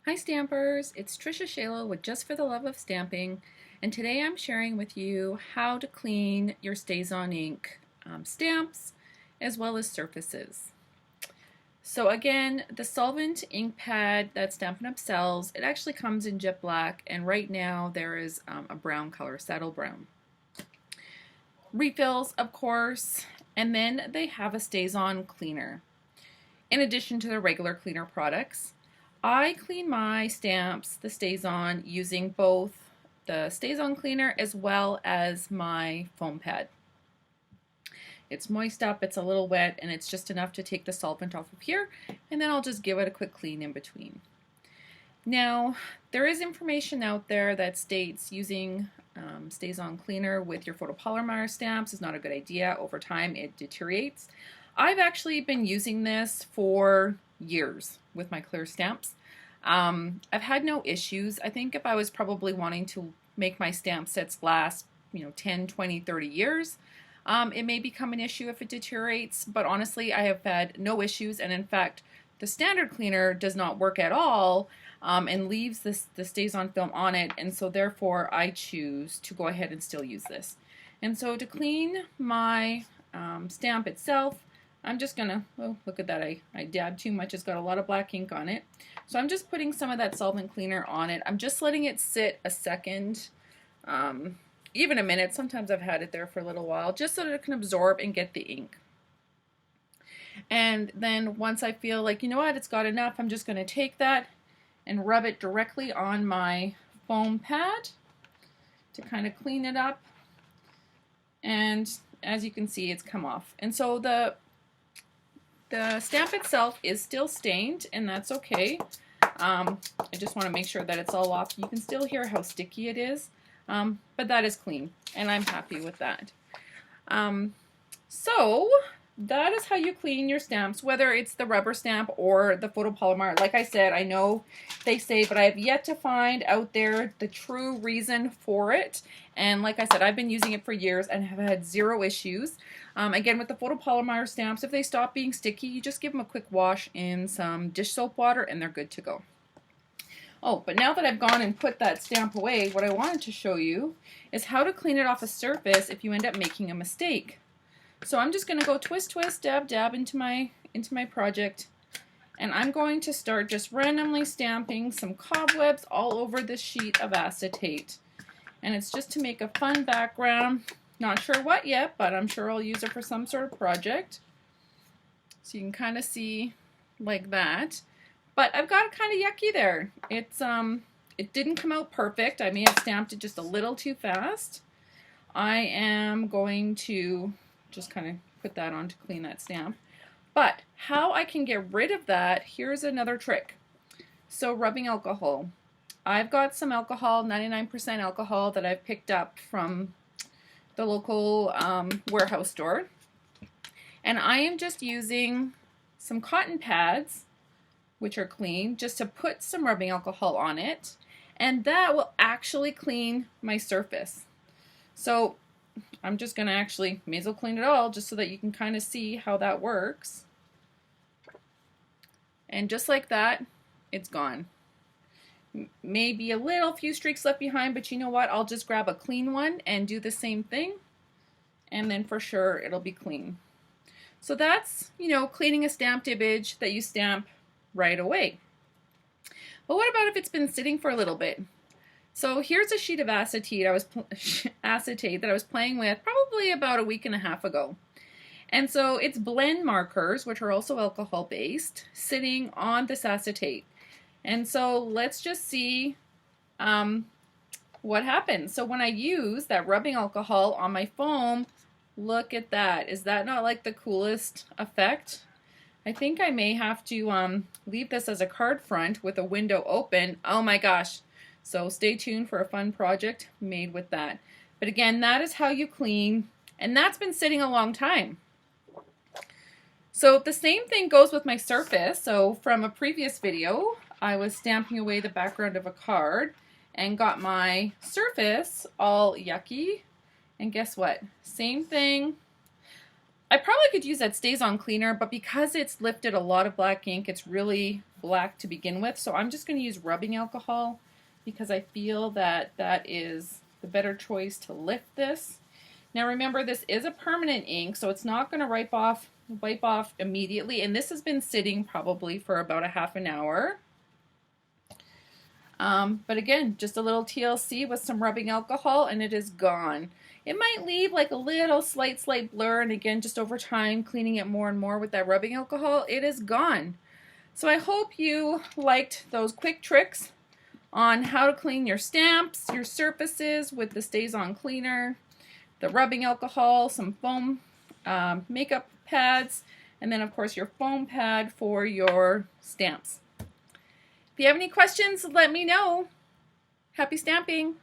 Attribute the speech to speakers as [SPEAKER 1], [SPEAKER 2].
[SPEAKER 1] Hi Stampers, it's Trisha Shayla with Just for the Love of Stamping, and today I'm sharing with you how to clean your StazOn Ink stamps as well as surfaces. So again, the solvent ink pad that Stampin' Up! Sells, it actually comes in jet black, and right now there is a brown color, saddle brown. Refills, of course, and then they have a StazOn cleaner. In addition to the regular cleaner products, I clean my stamps, the StazOn, using both the StazOn cleaner as well as my foam pad. It's moist up, it's a little wet, and it's just enough to take the solvent off of here, and then I'll just give it a quick clean in between. Now, there is information out there that states using StazOn cleaner with your photopolymer stamps is not a good idea. Over time, it deteriorates. I've actually been using this for years with my clear stamps. I've had no issues. I think if I was probably wanting to make my stamp sets last, 10, 20, 30 years, it may become an issue if it deteriorates, but honestly, I have had no issues, and in fact, the standard cleaner does not work at all and leaves the StazOn film on it, and so therefore I choose to go ahead and still use this. And so to clean my stamp itself, I'm just gonna, oh, look at that, I dabbed too much. It's got a lot of black ink on it. So I'm just putting some of that solvent cleaner on it. I'm just letting it sit a second, even a minute. Sometimes I've had it there for a little while, just so that it can absorb and get the ink. And then once I feel like, you know what, it's got enough, I'm just gonna take that and rub it directly on my foam pad to kind of clean it up. And as you can see, it's come off. And so the stamp itself is still stained, and that's okay. I just want to make sure that it's all off. You can still hear how sticky it is, but that is clean, and I'm happy with that. So that is how you clean your stamps, whether it's the rubber stamp or the photopolymer. Like I said, I know they say, but I have yet to find out there the true reason for it. And like I said, I've been using it for years and have had zero issues. Again, with the photopolymer stamps, if they stop being sticky, you just give them a quick wash in some dish soap water and they're good to go. Oh, but now that I've gone and put that stamp away, what I wanted to show you is how to clean it off a surface if you end up making a mistake. So I'm just going to go twist, twist, dab, dab into my project, and I'm going to start just randomly stamping some cobwebs all over this sheet of acetate. And it's just to make a fun background. Not sure what yet, but I'm sure I'll use it for some sort of project. So you can kind of see like that. But I've got it kind of yucky there. It didn't come out perfect. I may have stamped it just a little too fast. I am going to just kind of put that on to clean that stamp. But how I can get rid of that, here's another trick. So rubbing alcohol. I've got some alcohol, 99% alcohol, that I've picked up from the local warehouse store. And I am just using some cotton pads, which are clean, just to put some rubbing alcohol on it. And that will actually clean my surface. So I'm just going to actually, may as well clean it all just so that you can kind of see how that works. And just like that, it's gone. Maybe a little few streaks left behind, but you know what? I'll just grab a clean one and do the same thing, and then for sure it'll be clean. So that's, cleaning a stamped image that you stamp right away. But what about if it's been sitting for a little bit? So here's a sheet of acetate that I was playing with probably about a week and a half ago. And so it's blend markers, which are also alcohol based, sitting on this acetate. And so let's just see what happens. So when I use that rubbing alcohol on my foam, look at that. Is that not like the coolest effect? I think I may have to leave this as a card front with a window open. Oh my gosh. So stay tuned for a fun project made with that. But again, that is how you clean, and that's been sitting a long time. So the same thing goes with my surface. So from a previous video, I was stamping away the background of a card and got my surface all yucky. And guess what? Same thing. I probably could use that StazOn cleaner, but because it's lifted a lot of black ink, it's really black to begin with. So I'm just going to use rubbing alcohol because I feel that that is the better choice to lift this. Now remember, this is a permanent ink, so it's not going to wipe off immediately, and this has been sitting probably for about a half an hour. But again, just a little TLC with some rubbing alcohol and it is gone. It might leave like a little slight blur, and again, just over time, cleaning it more and more with that rubbing alcohol, it is gone. So I hope you liked those quick tricks on how to clean your stamps, your surfaces with the StazOn cleaner, the rubbing alcohol, some foam makeup pads, and then of course your foam pad for your stamps. If you have any questions, let me know. Happy stamping!